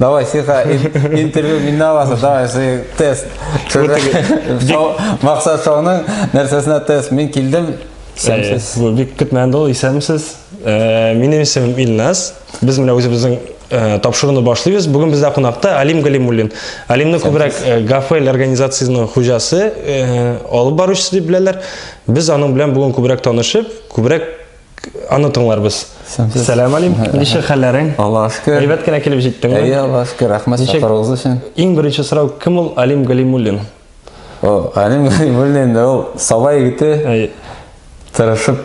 Давай, сиха интервью мине аласың, давай, тест. Мақсат шоуның нәрсесіне тест. Мен келдім, исәмсіз. Бұл бек күтмәнді ол, исәмсіз. Менің есімім Ильнас. Біз мына өзіміздің тапшырыны башлайбыз. Бүгін бізде қонақта Алим Галимуллин. Алимны көбірек Гафель организациясының хужасы алып барушысы деп білелер. Біз аның білен бүгін көбірек танышып, көбірек аны тыңларбыз. Сәлам Алим, неше хәлләрең? Аллаға шүкір. Әйбәт кенә килеп җиттең. Аллаға шүкір, рахмет шақыруыңыз үшін. Иң беренче сорау, кем ул Алим Галимуллин? Алим Галимуллин ол сабай егеті, тырышып,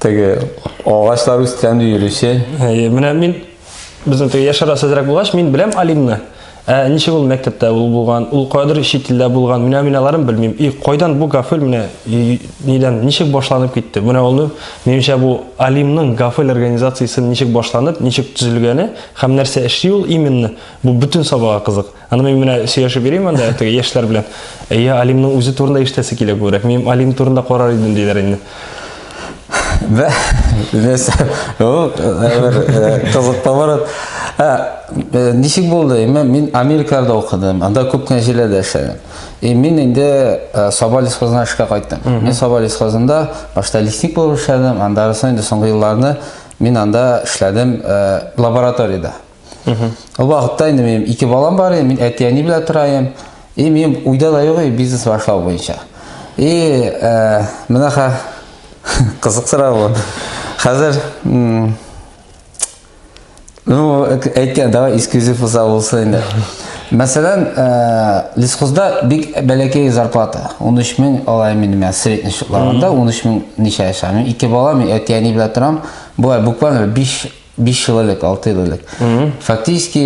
ағачлар үстінде йөрүче. Менә мин безнең яшь арасызрак булгач, мин беләм Алимны. Ничек ул мәктәптә булган, ул кайдыр чит илдә булган, миналарын белмим. Кайдан бу Гафель менә нидән ничек башланып китте? Менә ул минемчә бу Алимның Гафель организациясе ничек башланып, ничек төзелгәне һәм нәрсә эшли ул именно бу бөтен сабага кызык. Аны мен менә сөйләшеп бирим анда яшьләр белән. Алимның үзе турында ишетәсе килә күбрәк. Мин Алим турында карар идем диләр инде. Ve kızık tabarat. Nişik buldu? Ben Amerika'da okudum. Anda köp kendileri yaşadım. Ben indi Sabah Liskozuna işe kayıttım. Ben Sabah Liskozunda başta listnik bulup işledim. Anda arasında son yıllarını ben anda işledim laboratoriyada. O vakitte indi benim 2 balam var. Ben etiyeni bile turayım. Benim uyda da yok biznes başlağı boyunca. Menaha Kızık sıra bu. Hazır aytgan daha esküzif olsa indi. Mesela Liskozda bir belki zarplata 13.000 alayım benim sredni şutlarında 13.000 neçe yaşamım. 2 balam etiyeni bile turam. Bu ay bukvalno 5 yıllık 6 yıllık. Faktiski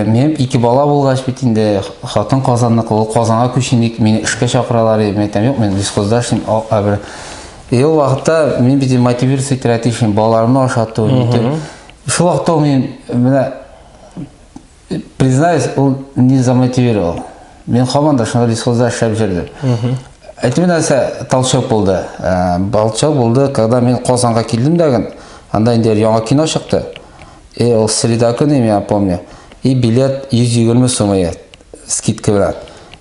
benim 2 bala bulgaç bitinde hatun Kazanlık ol Kazan'a köşendik meni işe çakıralar etmem yok men Liskozda şimdi o vaxtda men bir motivasiya ettirəti üçün balalarımı aşatdı idi. Şu vaxtda men признаюсь, o не замотивировал. Men komanda şunda Liskozda işləb жүрдüm. Aytım нәрсе толчок болды. Толчок болды, когда men Qozonga keldim деген. Анда инде яңа кино чыкты. Ол среда күні я помню. И билет 120 сумая скидка белән.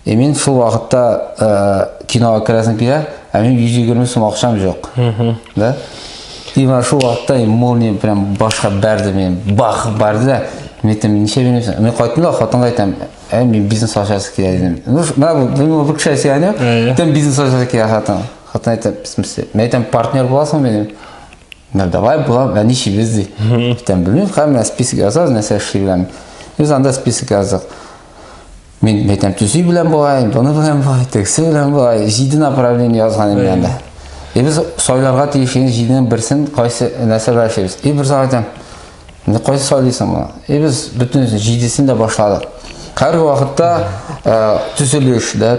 Мен шул вакытта кинога керәсем килә. Мен 120 сум акчам жок. Да? И мен шул вакытта молния прям башка бәрде мен бах барды да. Мен ничә белмисең. Мен кайттым да хатынга әйтәм, мен бизнес ашасы килә дидем. Ну, бу кеше сәне, тем бизнес ашасы килә хатын. Хатын әйтә, мен әйтәм партнер буласың менем. Мен давай булам, мен ничә безди. Әйтәм, белмим, һәм список язам, нәрсә эшли беләм. Без анда список яздык. Мен әйтәм, төсүй белән булай, буны белән булай, тексе белән булай, җиде направление язган инде анда. Без сойларга тиешен җиденең берсен кайсы нәрсә башlayбыз. Бер сәгать әйтәм, менә кайсы сойлыйсың моны? Без бөтен җидесен дә башладык. Һәр вакытта төзелеш, да,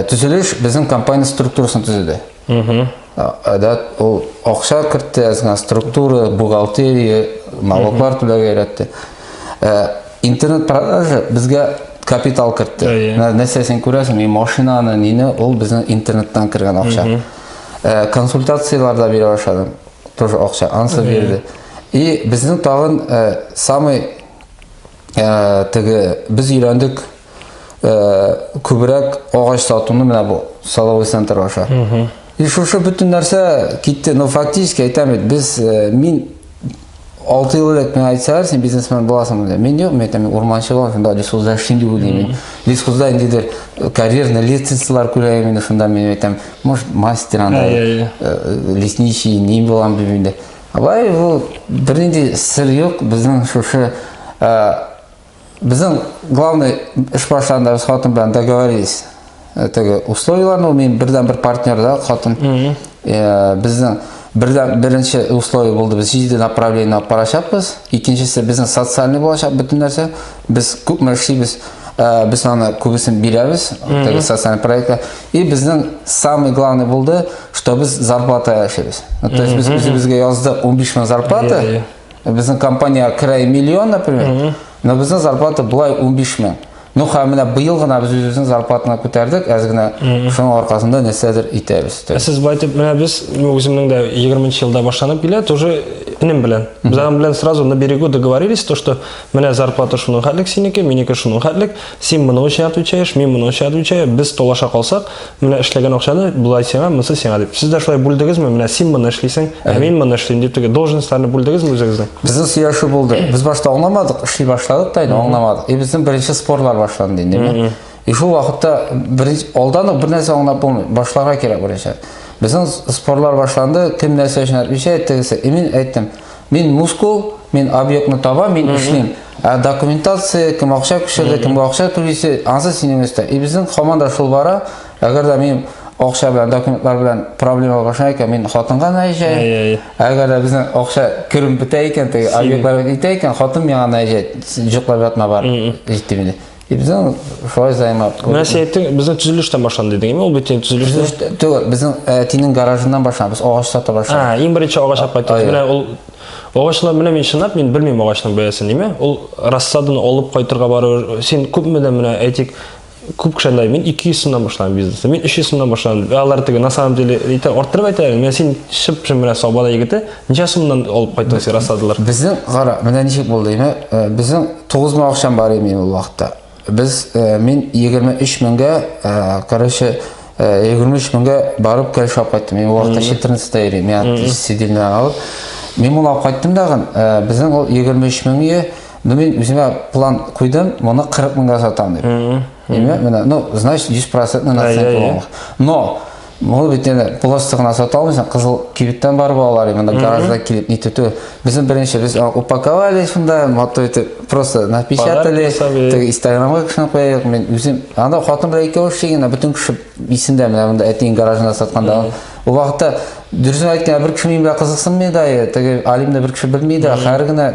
төзелеш безнең компания структурасын төзеде. Да, ул акча кертте, язган структура, бухгалтерия, налоглар түләргә өйрәтте. Интернет продажа безгә капитал кертте. Нәрсәсен күрәсең, мен машинаны, нене, ул безнең интернеттан кергән акча. Консультацияларда бирә башладым. Тоже акча, ансы бирде. И безнең тагын самый без өйрәндек күбрәк агач сатуны менә бу саловый центр аша. И шушы бөтен нәрсә китте. Но фактически әйтәм, без мин 6 ел элек мен айтсалар, сен бизнесмен буласың дип. Мен юк, мен әйтәм, урманчы булам, шунда Liskozда эшлим дип уйлыйм. Liskozда индидер карьерный лицензиялар күрәм инде, шунда мен әйтәм, может, мастер анда, лесничий, нем булам билмим. Абай, бу бернинди сыр юк, безнең шушы безнең главный эш башланда без хатын белән договорились. Теге условияларны мен бердән-бер партнер да хатын. Безнең беренче условие булды, без җиде направление барачакбыз. Икенчесе безнең социальный булачак бөтен нәрсә. Без күп эшлибез. Без аны күбесен бирәбез, теге социальный проектка. И безнең самый главный булды, что без зарплата яшибез. То есть без безгә язды 15 мең зарплата. Безнең компания край миллион, например. Но безнең зарплата булай 15 мең. Ну, менә быел гына без үзебезнең зарплатаны күтәрдек, әз генә шуның аркасында нәрсәдер итәбез. Сез байтып, менә без үземнең дә 20 елда башланып килә, тоже инем белән. Без аның белән сразу на берегу договорились, то что менә зарплата шуның хәтлек синеке, минеке шуның хәтлек, син моның өчен отвечаешь, мин моның өчен отвечаю, без талаша калсак, менә эшләгән акчаны булай сиңа, монысы сиңа дип. Сез дә шулай бүлдегезме? Менә син моны эшлисең, ә мин моны эшлим дип теге должностьларны бүлдегезме үзегезнең? Безнең сөйләшү булды. Без башта аңламадык, эшли башладык та, аңламадык. Безнең беренче спорлар башланды инде. И шул вакытта алдан ук бер нәрсә аңлап булмый, башларга кирәк беренче. Безнең спорлар башланды, кем нәрсә өчен отвечает тегесе. Мин әйттем, мин мускул, мин объектны табам, мин эшлим. Документация, кем акча күчерде, кем акча түлисе, ансы синең өстә. И безнең команда шул бара, әгәр дә мин акча белән, документлар белән проблема башлана икән, мин хатынга наҗай. Әгәр дә безнең акча кереп бетә икән, теге объектлар итә икән, хатын миңа наҗай. Җоклап ятма бар. Җитте мине. И безнең шулай займап. Менә син әйттең, безнең төзелештән башланды дидең, ул бит төзелештә. Түгел, безнең тинең гаражыннан башланабыз, агач сата башладык. Иң беренче агач апайттык. Менә ул агачлар менә мин чынлап мин белмим агачның бәясен, ниме? Ул рассадын алып кайтырга барыр. Син күпме менә әйтик, күп кешеләр мин 200 сумнан башлаган бизнесны. Мин 300 сумнан башлаган. Алар теге на самом деле арттырып әйтәләр. Мен син шып менә сабада егете, ничә сумнан алып кайттың син рассадылар? Безнең кара, менә ничек булды, безнең 9 мең акчам бар иде ул вакытта. Biz men 23 mingga, короче, 23 mingga barib kelib olib qaytdim. Men vaqtda 14 yeri, men sidilni olib, men uni olib qaytdim dag'in. Bizning ol 23 mingga, men o'zimga plan qo'ydim, buni 40 mingga sotaman deb. Mana, ну, значит, 10% наценка bo'lmoq. Но Мол бит енді пластығына сата алмайсың, қызыл кибеттен барып алар, енді гаражда келіп нетету. Біздің бірінші біз упаковали шында, просто напечатали, инстаграмға кішін қояйық. Мен өзім, анда қатын бір екі өш деген, бүтін күшіп есінде, мен әтейін гаражында сатқанда. Ол вақытта дүрсін айтқан бір кіші мен бә қызықсын мейді, алимді бір кіші білмейді, қайырғына.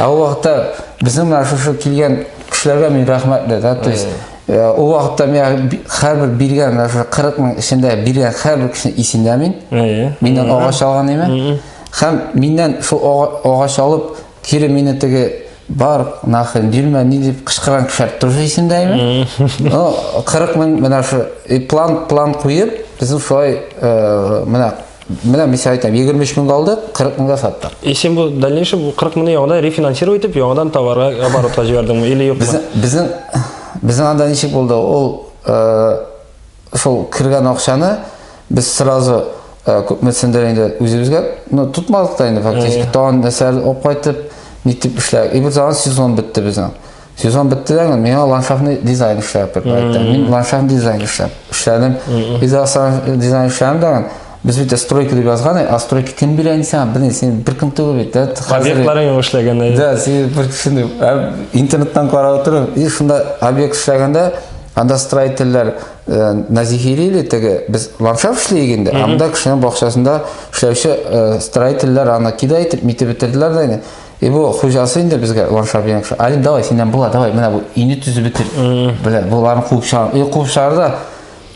Ол вақытта біздің шушы келген кішілерге мен рахмет деді. O vaqtda men har bir bergan 40 ming ishimda bergan har bir kishini esindamen. Mendan og'ash olgan emas. Ham mendan shu og'ash olib, kiri meni tege bar nahrin dilma ni deb qishqiran kishilar tursa esindaymi? 40 ming mana shu plan qo'yib, biz shoy Мен mesela айтам 25 миң алды, 40 мыңга саттық. И сен бұл дальнейшем 40 мыңны яңадан рефинансировать етіп, яңадан товарға оборотқа жібердің или жоқ па? Біздің анда нешек болды, ол шол кірген ақшаны біз сразу көпметсендер енді өзімізге тұтмадық та енді фактически. Тоған нәрсәлі оп қайтып, нетіп ішләк. И бір zaman сезон бітті біздің. Сезон бітті деген, мен ландшафтный дизайн ішләп беріп. Мен ландшафтный дизайн ішләдім. И дизайн ішләдім деген. Biz bir de stroyka deb yazgan, a stroyka kim biladi sen, sen bir kim tug'ib edi. Obyektlaring ishlaganda. Da, sen bir shuni internetdan qarab o'tirib, shunda obyekt ishlaganda anda stроительlar nazihirili tege biz landshaft ishlayganda, anda kishining bog'chasida ishlovchi stроительlar ana kida aytib mitib bitirdilar da. Bu xo'jasi endi bizga landshaft yangi. Alim, davay sendan bo'la, davay, mana bu uyni tuzib bitir. Bilar, bularni quvib sharda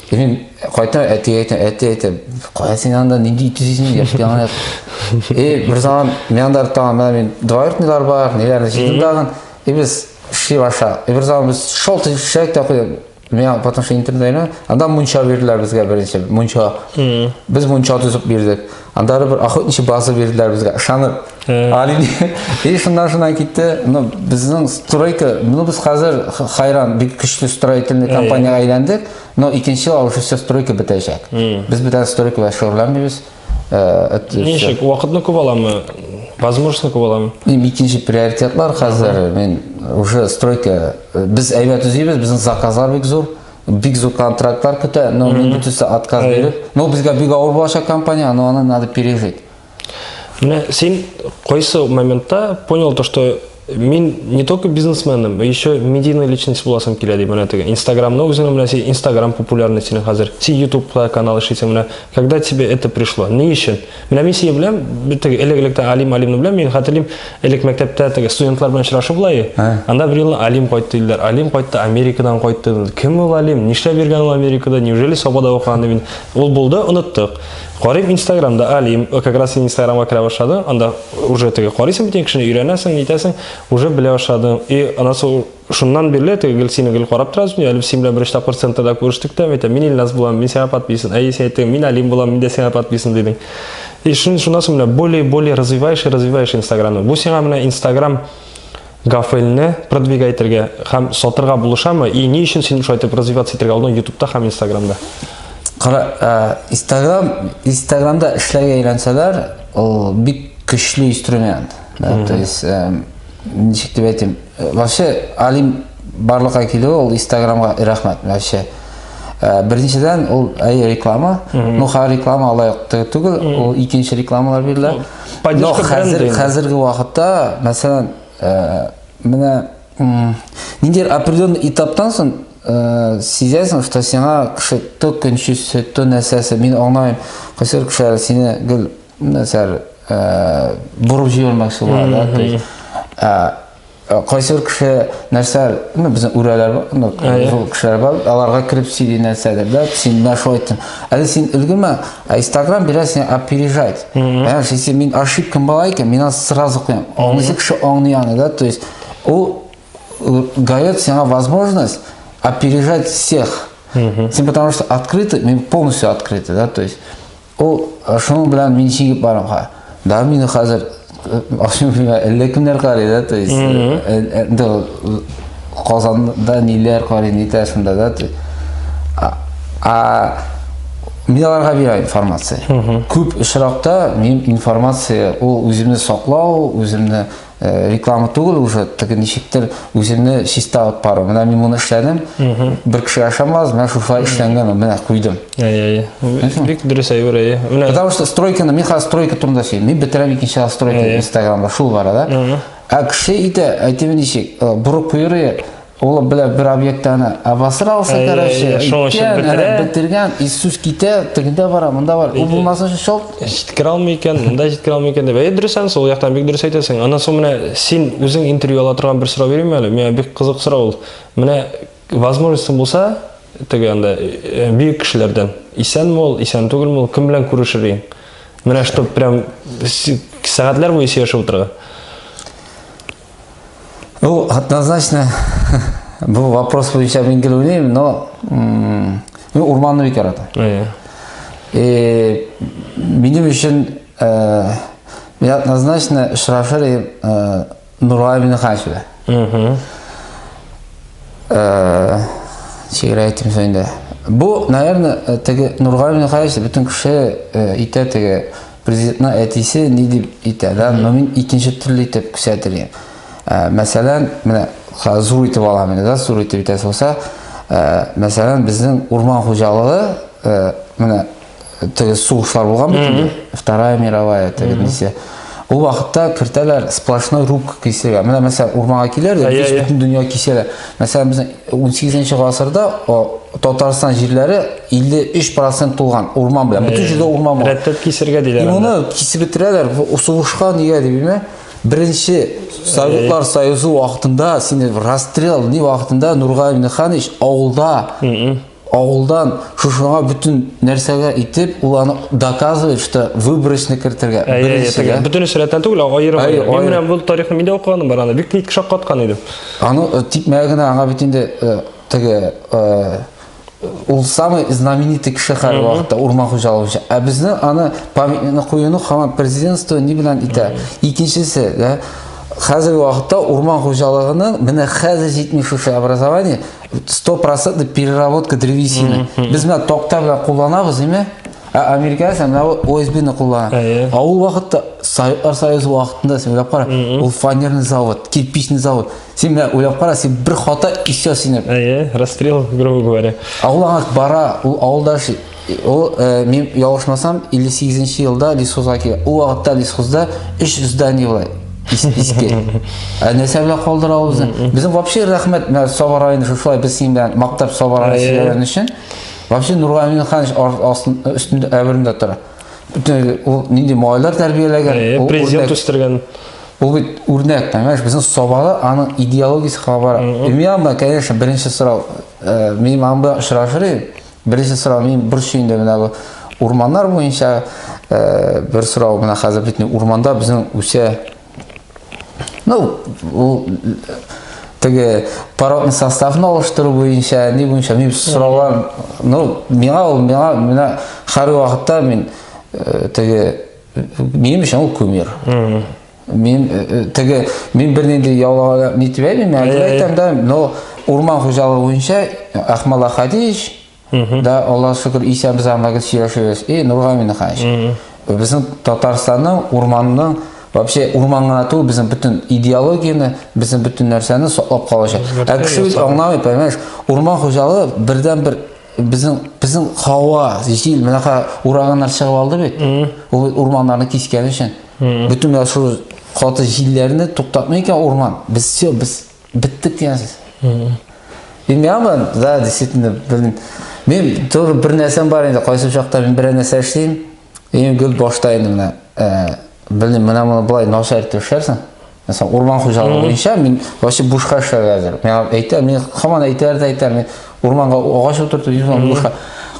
Мен қайтам әте қоясың анда нендей түзесің деп жаңа. Бір zaman мен анда тағам мен двоюродныйлар бар, нелерді жедім дағын. Біз ішке баша. Бір zaman біз шол түзешек те қойдым. Мен потом что интернет анда мунча берділер бізге бірінші мунча. Біз мунча түзіп бердік. Андары бір охотничий база берділер бізге. Шаныр. Алине. Шундан кетті. Біздің стройка, біз қазір хайран бір күшті строительный компанияға айландық. Но икенче ал уже все стройка бітәчәк. Біз бітән стройка ва шоғырламыз. Нешек, уақытны көп аламы? Возможно көп аламы? Икенче приоритетлар қазір. Мен уже стройка, біз әйбәт үзейбіз, біздің заказлар бик зор контракттар көтә, но мен бүтісі отказ беріп. Но бізге бик ауыр болашақ компания, но оны надо пережить. Сен қойсы моментта понял то, что мен не только бизнесменом, еще медийная личность боласам келеді. Инстаграмда өзінің сен Инстаграм популярный сенің қазір. Сен Ютубта канал ішесің. Когда тебе это пришло? Не үшін? Мен сен білем, элек-электе алимны білем, мен қатырлейм, элек мектепте студентлар білен шырашы бұлайы. Анда бір елі алим қойты дейлер. Алим қойты Америкадан қойты. Кім ол алим? Нешті берген ол Америкада? Неужели свобода оқығанды? Ол болды, ұныттық. Қарайым Инстаграмда алим, как раз Инстаграмға кіре башладым, анда уже қарайсың бітен кішіне үйренесің, нетесің, уже біле башладым. И анасы шуннан берле тегел сине гел карап торасың, әле син белән беренче тапкыр центрда күрештек тә, әйтә, мин Илназ булам, мин сиңа подписан, син әйтә, мин Алим булам, мин дә сиңа подписан дидең. И шуннан соң более развиваешь Инстаграмны. Бу сиңа менә Инстаграм гафелне продвигайтергә һәм сатырга булышамы? И ни өчен син шулай итеп развиваться итәргә алдың YouTube'та һәм Инстаграмда? Кара, Инстаграмда эшләргә өйрәнсәләр, ул бик көчле инструмент. То есть, ничек дип әйтим, вообще Алим барлыкка килүе ул Инстаграмга рәхмәт. Вообще беренчедән ул реклама, но реклама алайык түгел, ул икенче рекламалар бирелә. Но хәзерге вакытта, мәсәлән, менә ниндидер определенный этаптан соң сизәсең, что сиңа кеше то көнчесе, то нәрсәсе, мин аңлайм, кайсыр кешеләр сине гел нәрсәләр бурып җибәрмәкче була, то есть кайсыр кеше нәрсәләр, безнең үрәләр бар, кешеләр бар, аларга кирип сөйли нәрсәдер, да, син менә шулай айттың. Әле син өлгермә, Инстаграм бирә сине опережать. Если мин ошибкам бар икән, мин аны сразу куям. Аңлыйсы кеше аңлый аны, да, то есть ул дает сиңа возможность опережать всех. Син потому что открытый, мин полностью открытый, да, то есть ул шуның белән мин чигеп барам. Да, мин хәзер әллә кемнәр карый, да, то есть Казанда ниләр карый, нитә шунда, да, то есть мин аларга бирәм информация. Күп очракта мин информация ул үземне саклау, үземне реклама түгел уже, теге ничектер үземне чиста алып бару. Менә мин моны эшләдем, бер кеше ашамаз, менә шулай эшләнгән, менә куйдым. Бик дөрес әйбер. Потому что стройканы, мин хәзер стройка турында сөйлим. Мин бетерәм икенче стройка Инстаграмда, шул бара, да. Кеше итә, әйтәм ничек, бурып куйрый, ул белән бер объектны абасыр алса, короче, бетергән, Иисус китә, тегендә бара, монда бар. Ул булмаса шул җиткер алмый икән, монда җиткер алмый икән дип. Дөресән, сол яктан бик дөрес әйтәсең. Аннан соң менә син үзең интервью ала торган бер сорау бирим әле. Миңа бик кызык сорау ул. Менә возможность булса, теге анда бик кешеләрдән исәнме ул, исән түгелме ул, кем белән күрешер? Менә чтоб прям сәгатьләр буе сөйләшеп утырга. Ну, однозначно, был вопрос буенча мин гел уйлыйм, но мин урманны бик яратам. И минем өчен мин однозначно очрашыр идем Нургали Миннеханович белән. Чегрә әйтим сөйдә. Бу, наверное, теге Нургали Миннеханович бөтен кеше итә, теге президентның әтисе ни дип итә, да, но мин икенче төрле итеп күрсәтер. Мәсәлән, менә зур итеп алам инде, да, зур итеп итәсе булса, мәсәлән, безнең урман хуҗалыгы, менә теге сугышлар булган бит, Вторая мировая теге миссия. Ул вакытта кертәләр сплошной рубка кисергә. Менә мәсәлән, урманга киләләр, бөтен дөнья кисәләр. Мәсәлән, безнең 18нче гасырда Татарстан җирләре 53% тулган урман белән. Бөтен җирдә урман бар. Рәттәп кисергә диләр. Моны кисеп бетерәләр. Сугышка нигә дип билме? Беренче Советлар Союзы вакытында, сине расстрел ни вакытында Нургали Миннеханович ауылдан шушыңа бүтін нәрсәгә итеп, ул аны доказывает, что выборочный кертергә. Бүтін сүрәттән түгел, айырып. Мин менә бу тарихны миндә укыганым бар аны, бик нит шаккаткан идем. Аны типмәгенә аңа бит инде теге ул самый знаменитый кеше һәр вакытта урман хуҗалыгы. Ә безнең аны памятникны куюны һәм президентство ни белән итә. Икенчесе, да, хәзерге вакытта урман хуҗалыгының менә хәзер җитми шушы образование 100% переработка древесины. Без менә токта белән кулланабыз, име? Ә Америкасы менә ОСБ-ны куллана. А ул вакытта Советлар Союзы вакытында син уйлап кара, ул фанерный завод, кирпичный завод. Син менә уйлап кара, син бер хата исә сине. Расстрел, грубо говоря. А ул аңа бара, ул авылда ул мин ялгышмасам 58нче елда лесхозга килә. Ул вакытта лесхозда 3 здание була. Иске. Нәрсә белән калдырабыз? Безнең вообще рәхмәт, менә Сабар районы шулай без син белән мактап Сабар районы өчен. Вообще Нургали Миннеханович өстендә әберендә тора. Бүтән ул нинди малайлар тәрбияләгән, президент үстергән. Ул бит үрнәк, тәмәш безнең Сабарда аның идеологиясе хабар. Мин, конечно, беренче сорау, мин анда очрашыр. Беренче сорау мин бурчында менә бу урманнар буенча бер сорау менә хәзер бит урманда безнең үсә. Ну, теге паротный составын алыштыру бойынша, не бойынша мен сұрауға, мені қары уақытта мен теге менің үшін ол көмер. Мен бірненде яулаға нетіп әймін, мен айтып да, но орман қожалығы бойынша Ақмала Хадиш, да, Алла шүкір, Иса біз амағыз широшуыз, Нұрғамин Хадиш. Біздің Татарстанның орманның, вообще орманға ату біздің бүтін идеологияны, біздің бүтін нәрсені соқлап қалашы. Кіші өз аңнамай, понимаешь, орман қожалығы бірден бір біздің қауа, жел, мінақа урағандар шығып алды бет. Ол орманларны кескені үшін. Бүтін мәшу қауаты жиллеріні тоқтатмай екен орман. Біз біттік дейсіз. Мен да, действительно, мен тоже бір нәрсем бар енді, қойсып жақта мен бір нәрсе іштеймін, ең гүл баштайын мына, білдім, мұны бұлай науша әртіп шығарсың. Mesela orman hocalığı boyunca men вообще бушқа шығар қазір. Мен айтам, мен қаман айтар, мен орманға ағаш отырды, бушқа.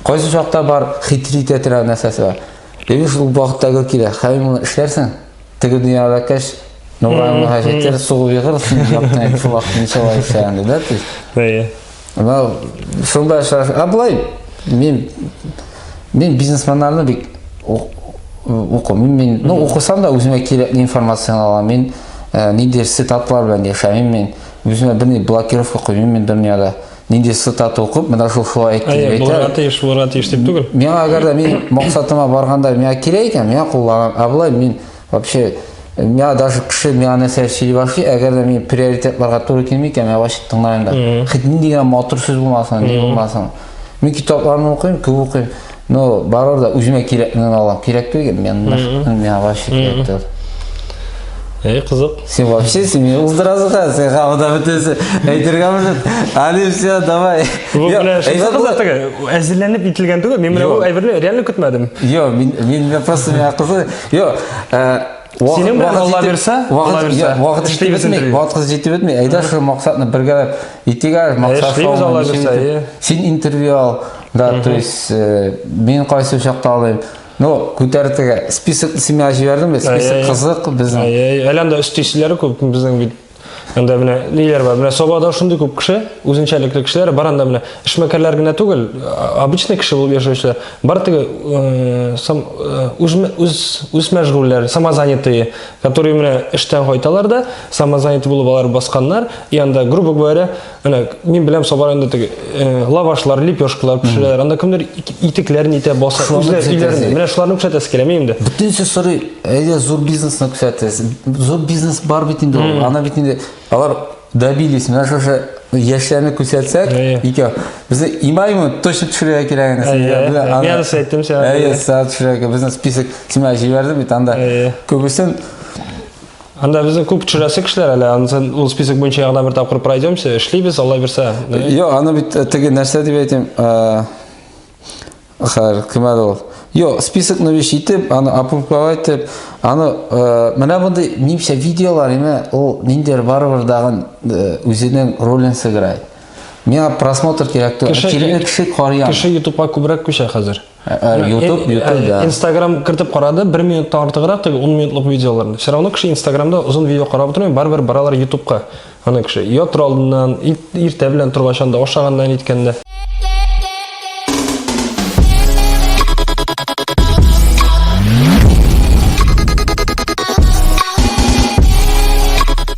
Қойсы жақта бар хитрит етірі нәрсесі бар. Емеш бұл бағытта көркейді, қайым мұны ішлерсің, тігі дүниялы кәш, нұрғайымы қажеттер, сұғы беғыр, сұң жақтың айтып вақытын шалай шығанды, да? Шынбай шығар, бұлай, мен бизнесмендерді бек оқымын, мен оқысам да өзіме керекті информацияны аламын, мен нендер цитатлар бәнде шайын, мен өзіме біріне блокировка қоймын, мен біріне нендер цитат оқып, мына шыл айтты деп айтар. Бұларға тиіш деп түгір. Мен ағарда мен мақсатыма барғанда мен керек екен, мен қолағам, абылай мен вообще, мен даже кіші мен нәрсе сөйлей башы, әгерде мен приоритетларға туры келмейкен, мен вообще тыңдайымда. Хит нендеген матыр сөз болмасын, не болмасын. Мен китапларын оқимын, көп оқимын, но бар орда өзіме керектігін алам. Керек деген мен вообще керекті. Қызық. Сен вообще, сен мен ұлдыразыға, сен қамыда бітесі, әйтірға мүлін, әлі все, давай. Қызықтығы, әзірленіп етілген түгі, мен бұл әйбірлі реально күтмәдім. Мен просто мен ақызы, сенен бірақ Алла берса, уақыт жетіп өтмей, айда шу мақсатны біргәріп, етегер мақсат шауын, сен интервью ал, да, то есть, мен қайсы шақты алайым. Но көтәртігі список семья жібердім бе, список қызық біздің. Әлемді үстейшілері көп біздің бейді. Енді міне нелер бар, міне собада ұшынды көп кіші, өзіншәліклі кішілері, баранда міне ішмекерлер гіне түгіл, обычный кіші болып ешеушілер. Бар тігі өз мәжғулер, самозанятые, которые міне іштен қойталар да, самозанятый болып алар басқанлар, и анда, грубо говоря, мен білем собар енді тігі лавашлар, лепешкалар, пішілер, анда кімдер итіклерін ите баса, өзілер үйлерінде, міне шыларының күшәтесі келемеймді. Бүтінсі сұры, әйде зор бизнесіні күшәтесі, зор бизнес бар бетінде ол, ана бетінде алар добились, мен шоша яшьлеріні көсетсек, бізді имаймы точно түшіріға келеген. Мен адысы айттым сен. Сағат түшіріға, біздің список семья жіберді бет, анда көбісін. Анда біздің көп түшірәсі кішілер әлі, ол список бойынша яғына бір тапқыр пройдемсе, ішлейбіз, Алла берса. Ана бет тіге нәрсе деп айтым, кім әді ол? Список вещь етіп, аны опубликовать етіп, аны мына бұндай немше видеолар еме, ол нендер бар-бардағын өзінің ролін сыграйды. Мен просмотр керек кіші қариян. Кіші ютубқа көбірек көше қазір. Ютуб, да. Инстаграм кіртіп қарады, 1 минуттан артығырақ, 10 минутлық видеоларын. Все равно кіші Инстаграмда ұзын видео қарап отырмын, бар-бір баралар ютубқа. Аны кіші, ет тұралдынан, ерте білен тұрғашанда, ошағандан еткенде.